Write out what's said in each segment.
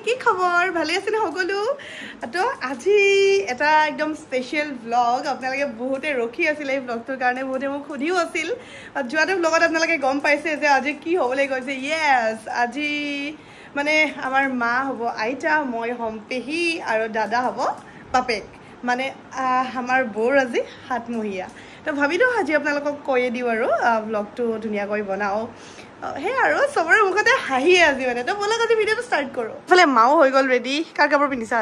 কি খবৰ ভালে আছে না সকলো তো আজি এটা একদম স্পেশাল ব্লগ আপোনালোকে বহুতে ৰখি আছিল এই ব্লগটোৰ কাৰণে বহুতে মোক খুদিও আছিল যোৱাটো ব্লগত আপোনালোকে গম পাইছে যে আজি কি হ'বলৈ গৈছে ইয়েস আজি মানে আমাৰ মা হ'ব আইতা মই হম পেহী আৰু দাদা হ'ব বাপেক মানে আমাৰ বৌৰ আজি হাতমহীয়া তো ভাবিলো আজি আপোনালোকক কৈয়ে দিও আৰু ব্লগটো ধুনীয়াকৈ বনাও হে আৰু সবৰে মুখতে হাঁহিয়ে আজি মানে তো বলক আজি ভিডিঅ'টো ষ্টাৰ্ট কৰো ফালে মাও হৈ গল ৰেডি কাৰ কাপোৰ পিন্ধিছা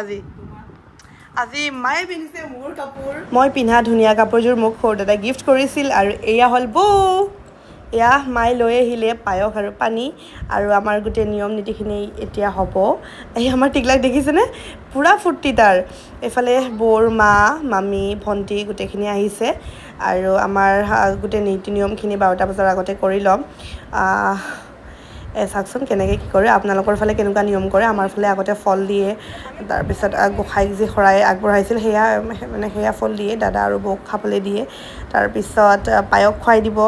আজি মায়ে পিন্ধিছে মোৰ কাপোৰ মই পিন্ধা ধুনীয়া কাপোৰযোৰ মোক সৰু দাদাই গিফ্ট কৰিছিল আৰু এয়া হ'ল বৌ এয়া মায়ে লৈ আহিলে পায়স আৰু পানী আৰু আমাৰ গোটেই নিয়ম নীতিখিনি এতিয়া হ'ব এই আমাৰ টিকলাক দেখিছেনে পুৰা ফূৰ্তি তাৰ এফালে বৌৰ মা মামী ভণ্টি গোটেইখিনি আহিছে আৰু আমাৰ গোটেই নীতি নিয়মখিনি 12টা বজাৰ আগতে কৰি ল'ম চাকচোন কেনেকৈ কি কৰে আপোনালোকৰ ফালে কেনেকুৱা নিয়ম কৰে আমাৰ ফালে আগতে ফল দিয়ে তাৰপিছত গোসাঁইক যি শৰাই আগবঢ়াইছিল সেয়া মানে সেয়া ফল দিয়ে দাদা আৰু বৌক খাবলৈ দিয়ে তাৰপিছত পায়স খুৱাই দিব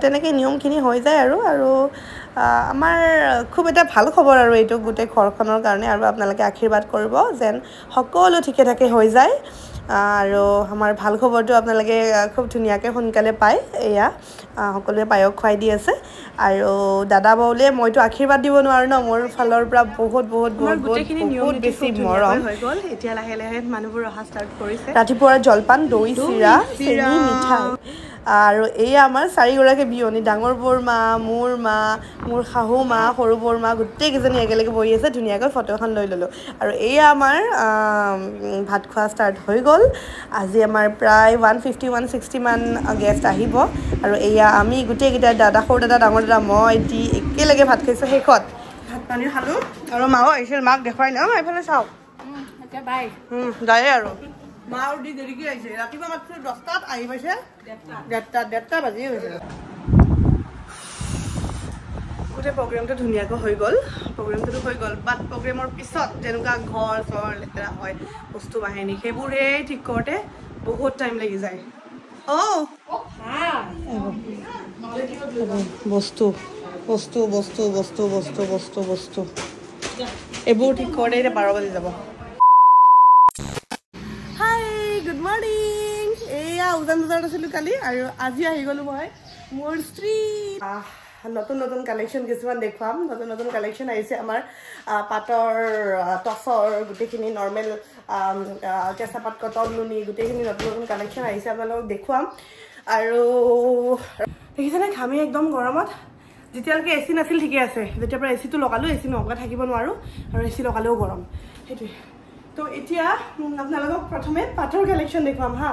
তেনেকৈ নিয়মখিনি হৈ যায় আৰু আমাৰ খুব এটা ভাল খবৰ আৰু এইটো গোটেই ঘৰখনৰ কাৰণে আৰু আপোনালোকে আশীৰ্বাদ কৰিব যেন সকলো ঠিকে ঠাকে হৈ যায় আৰু আমাৰ ভাল খবৰটো আপোনালোকে খুব ধুনীয়াকৈ সোনকালে পায় এয়া সকলোৱে পায়স খুৱাই দি আছে আৰু দাদা বৌলে মইতো আশীৰ্বাদ দিব নোৱাৰো ন মোৰ ফালৰ পৰা বহুত বেছি মৰম হৈ গ'ল এতিয়া লাহে লাহে মানুহবোৰ অহা ষ্টাৰ্ট কৰিছে ৰাতিপুৱাৰ জলপান দৈ চিৰা চেনি মিঠাই আৰু এই আমাৰ চাৰিগৰাকী বিয়নী ডাঙৰ বৌৰ মা মোৰ শাহু মা সৰু বৌৰ মা গোটেইকেইজনী একেলগে বহি আছে ধুনীয়াকৈ ফটো এখন লৈ ল'লোঁ আৰু এয়া আমাৰ ভাত খোৱা ষ্টাৰ্ট হৈ গ'ল আজি আমাৰ প্ৰায় 150-160 মান গেষ্ট আহিব আৰু এয়া আমি গোটেইকেইটা দাদা সৰু দাদা ডাঙৰ দাদা মই দি একেলগে ভাত খাইছোঁ শেষত ভাত পানী খালোঁ আৰু মাও আহিছিল মাক দেখুৱাই ন এইফালে চাওক বাই যায়ে আৰু মা আৰু দি দেৰিকৈ আহিছে ৰাতিপুৱা মাত্ৰ 10টাত আহি পাইছে 1:30 বাজি হৈছে গোটেই প্ৰগ্ৰেমটো ধুনীয়াকৈ হৈ গ'ল বাট প্ৰগ্ৰেমৰ পিছত যেনেকুৱা ঘৰ চৰ লেতেৰা হয় বস্তু বাহিনী সেইবোৰে ঠিক কৰোঁতে বহুত টাইম লাগি যায় বস্তু এইবোৰ ঠিক কৰোঁতে এতিয়া 12 বাজি যাব গুড মৰ্নিং এয়া উজান বজাৰত আছিলোঁ কালি আৰু আজি আহি গ'লোঁ মই মোৰ ষ্ট্ৰীট নতুন কালেকশ্যন কিছুমান দেখুৱাম নতুন কালেকশ্যন আহিছে আমাৰ পাটৰ টচৰ গোটেইখিনি নৰ্মেল কেঁচা পাট কটন নুনি গোটেইখিনি নতুন কালেকশ্যন আহিছে আপোনালোকক দেখুৱাম আৰু দেখিছেনে ঘামি একদম গৰমত যেতিয়ালৈকে এচি নাছিল ঠিকে আছে যেতিয়াৰ পৰা এচিটো লগালোঁ এচি নলগাই থাকিব নোৱাৰোঁ আৰু এচি লগালেও গৰম সেইটোৱে তো এতিয়া আপোনালোকক প্ৰথমে পাটৰ কালেকশ্যন দেখুৱাম হা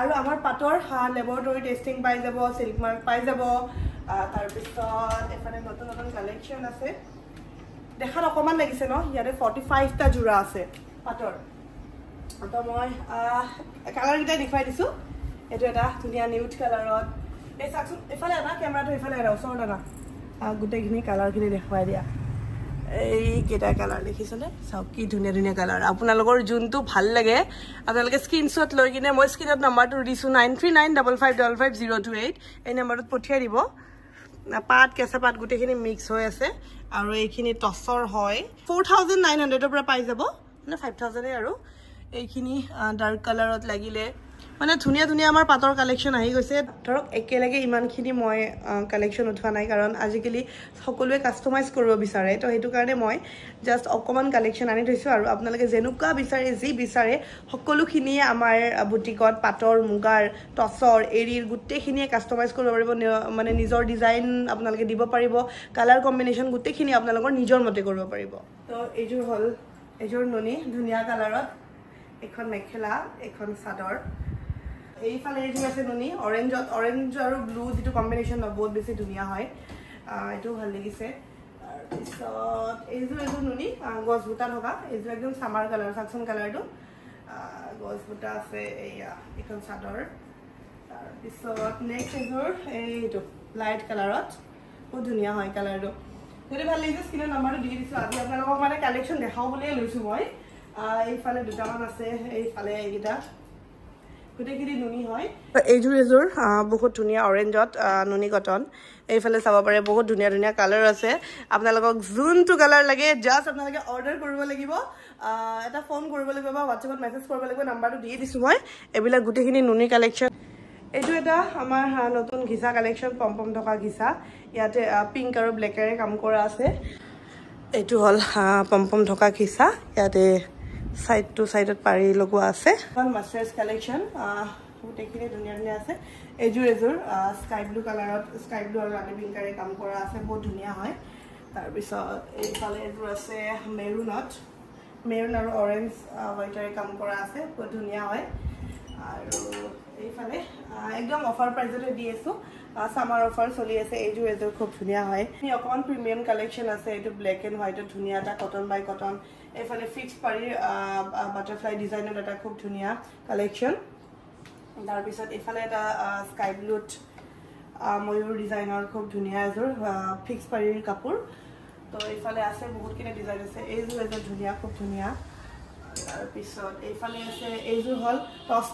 আৰু আমাৰ পাটৰ লেবৰেটৰী টেষ্টিং পাই যাব চিল্ক মাৰ্ক পাই যাব তাৰপিছত এফালে নতুন কালেকশ্যন আছে দেখাত অকণমান লাগিছে ন ইয়াতে 45টা যোৰা আছে পাটৰ তো মই কালাৰকেইটা দেখুৱাই দিছোঁ এইটো এটা ধুনীয়া নিউড কালাৰত এই চাওকচোন এইফালে এটা কেমেৰাটো এইফালে এটা ওচৰত এটা গোটেইখিনি কালাৰখিনি দেখুৱাই দিয়া এইকেইটা কালাৰ দেখিছেনে চাওক কি ধুনীয়া কালাৰ আপোনালোকৰ যোনটো ভাল লাগে আপোনালোকে স্ক্ৰীনশ্বট লৈ কিনে মই স্ক্ৰীনত নাম্বাৰটো দিছোঁ 9395555028 এই নাম্বাৰটোত পঠিয়াই দিব পাট কেঁচা পাট গোটেইখিনি মিক্স হৈ আছে আৰু এইখিনি টচৰ হয় 4900ৰ পৰা পাই যাব মানে 5000 আৰু এইখিনি ডাৰ্ক কালাৰত লাগিলে মানে ধুনীয়া আমাৰ পাটৰ কালেকশ্যন আহি গৈছে ধৰক একেলগে ইমানখিনি মই কালেকশ্যন উঠোৱা নাই কাৰণ আজিকালি সকলোৱে কাষ্টমাইজ কৰিব বিচাৰে তো সেইটো কাৰণে মই জাষ্ট অকণমান কালেকশ্যন আনি থৈছোঁ আৰু আপোনালোকে যেনেকুৱা বিচাৰে যি বিচাৰে সকলোখিনিয়ে আমাৰ বুটিকত পাটৰ মুগাৰ টচৰ এৰীৰ গোটেইখিনিয়ে কাষ্টমাইজ কৰিব পাৰিব মানে নিজৰ ডিজাইন আপোনালোকে দিব পাৰিব কালাৰ কম্বিনেশ্যন গোটেইখিনি আপোনালোকৰ নিজৰ মতে কৰিব পাৰিব তো এইযোৰ হ'ল এইযোৰ নুনি ধুনীয়া কালাৰত এখন মেখেলা এখন চাদৰ এইফালে এইযোৰ আছে নুনি অৰেঞ্জ আৰু ব্লু যিটো কম্বিনেশ্যন হয় বহুত বেছি ধুনীয়া হয় এইটো ভাল লাগিছে তাৰপিছত এইযোৰ নুনি গছ বুটা থকা এইযোৰ একদম চামাৰ কালাৰ চাকচোন কালাৰটো গছ বুটা আছে এয়া এখন চাদৰ তাৰপিছত নেক্সট এইযোৰ এইটো লাইট কালাৰত বহুত ধুনীয়া হয় কালাৰটো যদি ভাল লাগিছে স্ক্ৰীনৰ নাম্বাৰটো দি দিছোঁ আজি আপোনালোকক মানে কালেকশ্যন দেখাওঁ বুলিয়ে লৈছোঁ মই এইফালে দুটামান আছে এইফালে এইকেইটা গোটেইখিনি নুনি হয় এইযোৰ বহুত ধুনীয়া অৰেঞ্জত নুনি কটন এইফালে চাব পাৰে বহুত ধুনীয়া ধুনীয়া কালাৰ আছে আপোনালোকক যোনটো কালাৰ লাগে জাস্ট আপোনালোকে অৰ্ডাৰ কৰিব লাগিব এটা ফোন কৰিব লাগিব বা হোৱাটছএপত মেছেজ কৰিব লাগিব নাম্বাৰটো দি দিছোঁ মই এইবিলাক গোটেইখিনি নুনি কালেকশ্যন এইটো এটা আমাৰ নতুন ঘিচা কালেকশ্যন পম্পম থকা ঘিচা ইয়াতে পিংক আৰু ব্লেকেৰে কাম কৰা আছে এইটো হ'ল পম্পম থকা ঘিচা ইয়াতে সাইড টু সাইডত পাৰি লগোৱা আছে মাস্টাৰ্স কালেকশ্যন গোটেইখিনি ধুনীয়া ধুনীয়া আছে এযোৰ স্কাই ব্লু কালাৰত স্কাই ব্লু আৰু ৰাণী পিংকাৰে কাম কৰা আছে বহুত ধুনীয়া হয় তাৰপিছত এইফালে এযোৰ আছে মেৰুন আৰু অৰেঞ্জ হোৱাইটেৰে কাম কৰা আছে বহুত ধুনীয়া হয় আৰু এইফালে একদম অফাৰ প্ৰাইজতে দি আছোঁ সামাৰ অফাৰ চলি আছে এযোৰ খুব ধুনীয়া হয় অকণমান প্ৰিমিয়াম কালেকশ্যন আছে এইটো ব্লেক এণ্ড হোৱাইটত ধুনীয়া এটা কটন বাই কটন এইফালে ফিক্স পাৰি বাটাৰফ্লাই ডিজাইনত এটা খুব ধুনীয়া কালেকশ্যন তাৰপিছত এইফালে এটা স্কাই ব্লুত ময়ূৰ ডিজাইনৰ খুব ধুনীয়া এযোৰ ফিক্স পাৰিৰ কাপোৰ তো এইফালে আছে বহুতখিনি ডিজাইন আছে এইযোৰ ধুনীয়া খুব ধুনীয়া তাৰপিছত এইফালে আছে এইযোৰ হ'ল টছ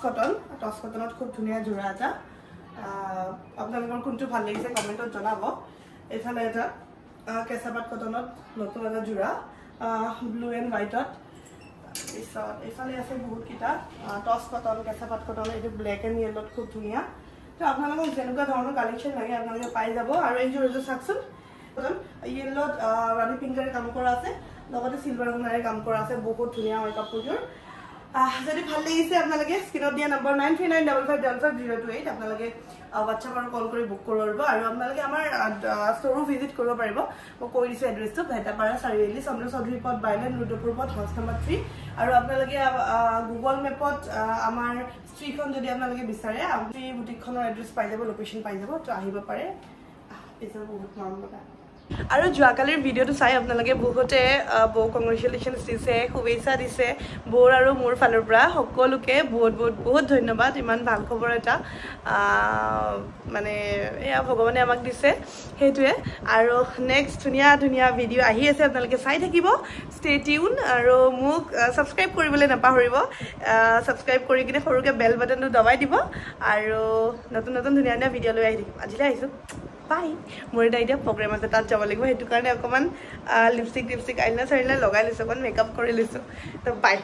কটনত খুব ধুনীয়া যোৰা এটা আপোনালোকৰ কোনটো ভাল লাগিছে কমেণ্টত জনাব এইফালে এটা কেঁচাপাত কটনত নতুন এটা যোৰা ব্লু এণ্ড হোৱাইটত তাৰপিছত এইফালে আছে বহুতকেইটা টছ কটন কেঁচাপাত কটন এইটো ব্লেক এণ্ড য়েল্লত খুব ধুনীয়া তো আপোনালোকক যেনেকুৱা ধৰণৰ কালেকশ্যন লাগে আপোনালোকে পাই যাব আৰু এইযোৰ চাওকচোন য়েল্লত ৰাণী পিংকাৰে কাম কৰা আছে লগতে চিলভাৰ গুণাৰে কাম কৰা আছে বহুত ধুনীয়া হয় কাপোৰযোৰ যদি ভাল লাগিছে আপোনালোকে স্ক্ৰীনত দিয়া নম্বৰ 9395550028 আপোনালোকে হোৱাটছএপ আৰু কল কৰি বুক কৰিব পাৰিব আৰু আপোনালোকে আমাৰ ষ্ট'ৰো ভিজিট কৰিব পাৰিব মই কৈ দিছোঁ এড্ৰেছটো ভেটাপাৰা চাৰিআলি চন্দ্ৰ চৌধুৰী পথ বাইলেন ৰুদ্ৰপুৰ পথ হাউচ নম্বৰ 3 আৰু আপোনালোকে গুগল মেপত আমাৰ ষ্ট্ৰীটখন যদি আপোনালোকে বিচাৰে আপুনি বুটিকখনৰ এড্ৰেছ পাই যাব লোকেশ্যন পাই যাব তো আহিব পাৰে পিছত বহুত মৰম লগা আৰু যোৱাকালিৰ ভিডিঅ'টো চাই আপোনালোকে বহুতে বৌ কংগ্ৰেচুলেশ্যনছ দিছে শুভেচ্ছা দিছে বৌৰ আৰু মোৰ ফালৰ পৰা সকলোকে বহুত ধন্যবাদ ইমান ভাল খবৰ এটা মানে এয়া ভগৱানে আমাক দিছে সেইটোৱে আৰু নেক্সট ধুনীয়া ধুনীয়া ভিডিঅ' আহি আছে আপোনালোকে চাই থাকিব ষ্টে টিউন আৰু মোক ছাবস্ক্ৰাইব কৰিবলৈ নাপাহৰিব ছাবস্ক্ৰাইব কৰি কিনে সৰুকৈ বেল বাটনটো দবাই দিব আৰু নতুন নতুন ধুনীয়া ধুনীয়া ভিডিঅ' লৈ আহি থাকিম আজিলৈ আহিছোঁ বাই মোৰ এটা এতিয়া প্ৰগ্ৰেম আছে তাত যাব লাগিব সেইটো কাৰণে অকণমান লিপষ্টিক আইলাইনাৰ চাইলাইনাৰ লগাই লৈছোঁ অকণমান মেকআপ কৰি লৈছোঁ তো বাই